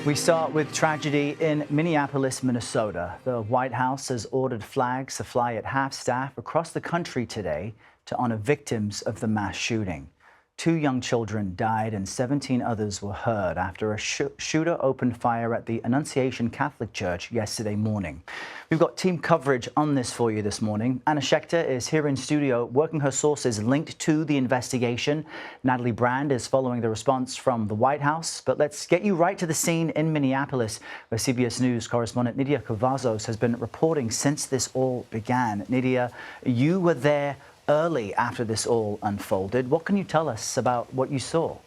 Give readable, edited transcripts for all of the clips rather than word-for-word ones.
We start with tragedy in Minneapolis, Minnesota. The White House has ordered flags to fly at half-staff across the country today to honor victims of the mass shooting. 2 young children died and 17 others were hurt after a shooter opened fire at the Annunciation Catholic Church yesterday morning. We've got team coverage on this for you this morning. Anna Schecter is here in studio working her sources linked to the investigation. Natalie Brand is following the response from the White House. But let's get you right to the scene in Minneapolis, where CBS News correspondent Nidia Cavazos has been reporting since this all began. Nidia, you were there early after this all unfolded. What can you tell us about what you saw?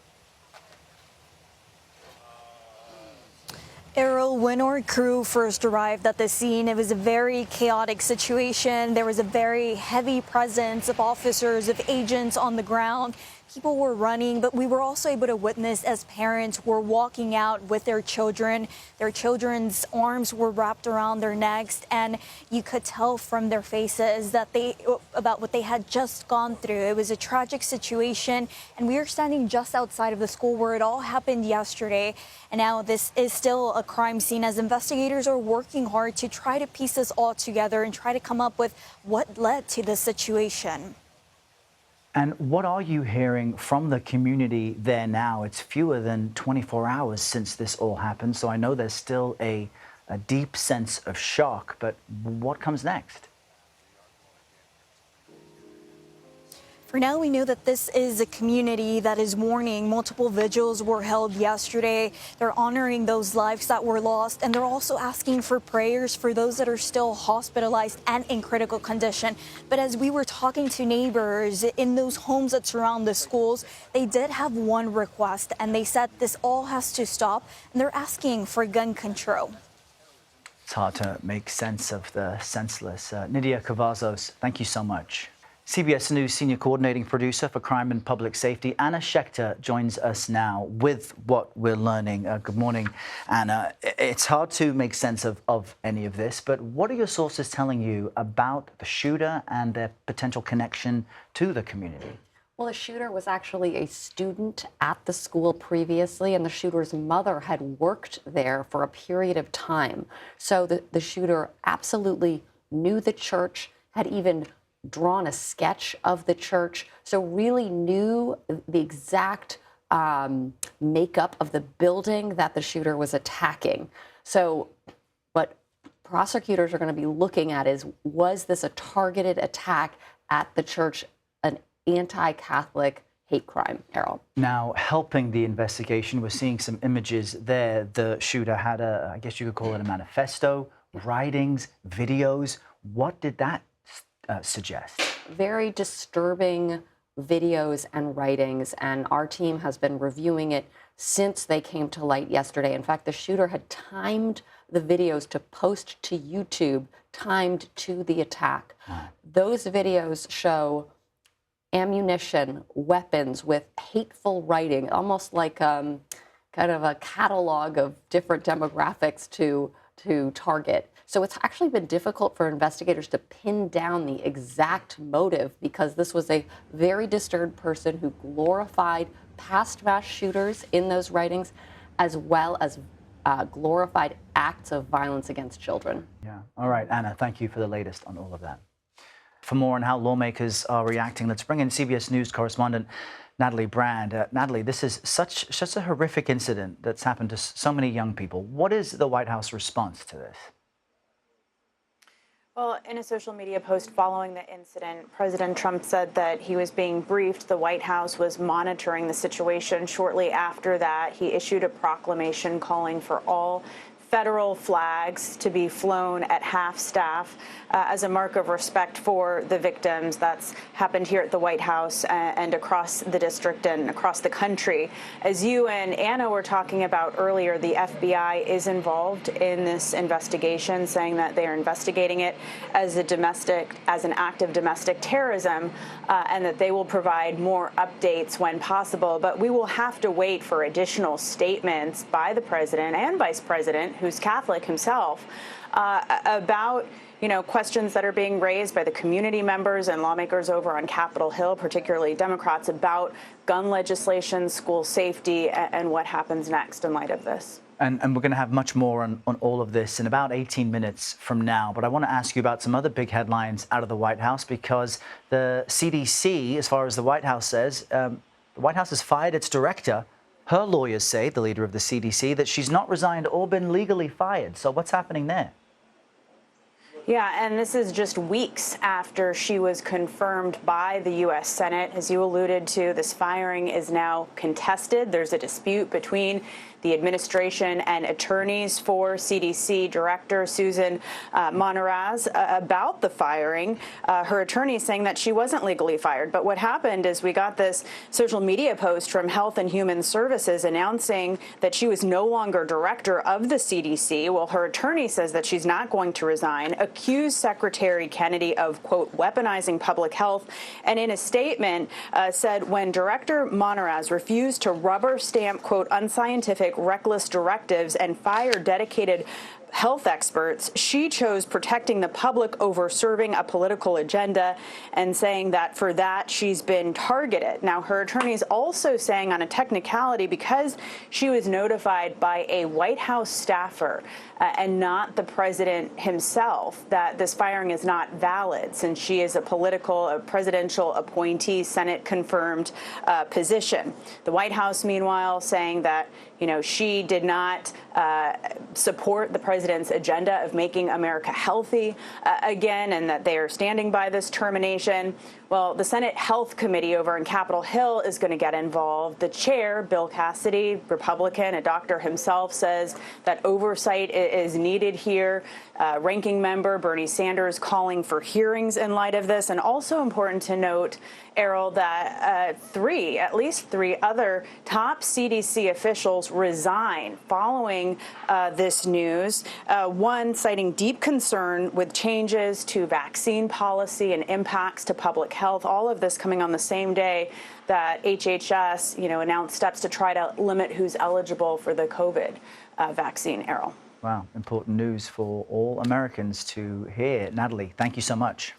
Errol, when our crew first arrived at the scene, it was a very chaotic situation. There was a very heavy presence of officers, of agents on the ground. People were running, but we were also able to witness as parents were walking out with their children. Their children's arms were wrapped around their necks, and you could tell from their faces that about what they had just gone through. It was a tragic situation, and we are standing just outside of the school where it all happened yesterday. And now this is still a crime scene as investigators are working hard to try to piece this all together and try to come up with what led to this situation. And what are you hearing from the community there now? It's fewer than 24 hours since this all happened, so I know there's still a deep sense of shock, but what comes next? For now, we know that this is a community that is mourning. Multiple vigils were held yesterday. They're honoring those lives that were lost, and they're also asking for prayers for those that are still hospitalized and in critical condition. But as we were talking to neighbors in those homes that surround the schools, they did have one request, and they said this all has to stop, and they're asking for gun control. It's hard to make sense of the senseless. Nidia Cavazos, thank you so much. CBS News senior coordinating producer for crime and public safety, Anna Schecter, joins us now with what we're learning. Good morning, Anna. It's hard to make sense of any of this, but what are your sources telling you about the shooter and their potential connection to the community? Well, the shooter was actually a student at the school previously, and the shooter's mother had worked there for a period of time. So the shooter absolutely knew the church, had even drawn a sketch of the church, so really knew the exact makeup of the building that the shooter was attacking. So what prosecutors are going to be looking at is, was this a targeted attack at the church, an anti-Catholic hate crime, Errol? Now, helping the investigation, we're seeing some images there. The shooter had I guess you could call it a manifesto, writings, videos. What did that suggest? Very disturbing videos and writings, and our team has been reviewing it since they came to light yesterday. In fact, the shooter had timed the videos to post to YouTube, timed to the attack. Those videos show ammunition, weapons with hateful writing, almost like kind of a catalog of different demographics to target. So it's actually been difficult for investigators to pin down the exact motive, because this was a very disturbed person who glorified past mass shooters in those writings, as well as glorified acts of violence against children. Yeah. All right, Anna, thank you for the latest on all of that. For more on how lawmakers are reacting, let's bring in CBS News correspondent Natalie Brand. Natalie, this is such a horrific incident that's happened to so many young people. What is the White House response to this? Well, in a social media post following the incident, President Trump said that he was being briefed. The White House was monitoring the situation. Shortly after that, he issued a proclamation calling for all federal flags to be flown at half-staff as a mark of respect for the victims. That's happened here at the White House and across the district and across the country. As you and Anna were talking about earlier, the FBI is involved in this investigation, saying that they are investigating it as an act of domestic terrorism, and that they will provide more updates when possible. But we will have to wait for additional statements by the president and vice president, who's Catholic himself, about questions that are being raised by the community members and lawmakers over on Capitol Hill, particularly Democrats, about gun legislation, school safety, and what happens next in light of this. And we're going to have much more on all of this in about 18 minutes from now. But I want to ask you about some other big headlines out of the White House, because the CDC, as far as the White House says, the White House has fired its director. Her lawyers say, the leader of the CDC, that she's not resigned or been legally fired. So what's happening there? Yeah, and this is just weeks after she was confirmed by the U.S. Senate. As you alluded to, this firing is now contested. There's a dispute between the administration and attorneys for CDC Director Susan Montaraz about the firing. Her attorney saying that she wasn't legally fired. But what happened is we got this social media post from Health and Human Services announcing that she was no longer director of the CDC. Well, her attorney says that she's not going to resign, accused Secretary Kennedy of, quote, weaponizing public health, and in a statement said when Director Montaraz refused to rubber stamp, quote, unscientific, reckless directives and fire dedicated health experts, she chose protecting the public over serving a political agenda, and saying that for that she's been targeted. Now, her attorney is also saying on a technicality, because she was notified by a White House staffer and not the president himself, that this firing is not valid, since she is a presidential appointee, Senate confirmed position. The White House, meanwhile, saying that, you know, she did not support the president's agenda of making America healthy again, and that they are standing by this termination. Well, the Senate Health Committee over in Capitol Hill is going to get involved. The chair, Bill Cassidy, Republican, a doctor himself, says that oversight is needed here. Ranking member Bernie Sanders calling for hearings in light of this. And also important to note, Errol, that at least three other top CDC officials resign following this news. One citing deep concern with changes to vaccine policy and impacts to public health. All of this coming on the same day that HHS, announced steps to try to limit who's eligible for the COVID vaccine, Errol. Wow, important news for all Americans to hear. Natalie, thank you so much.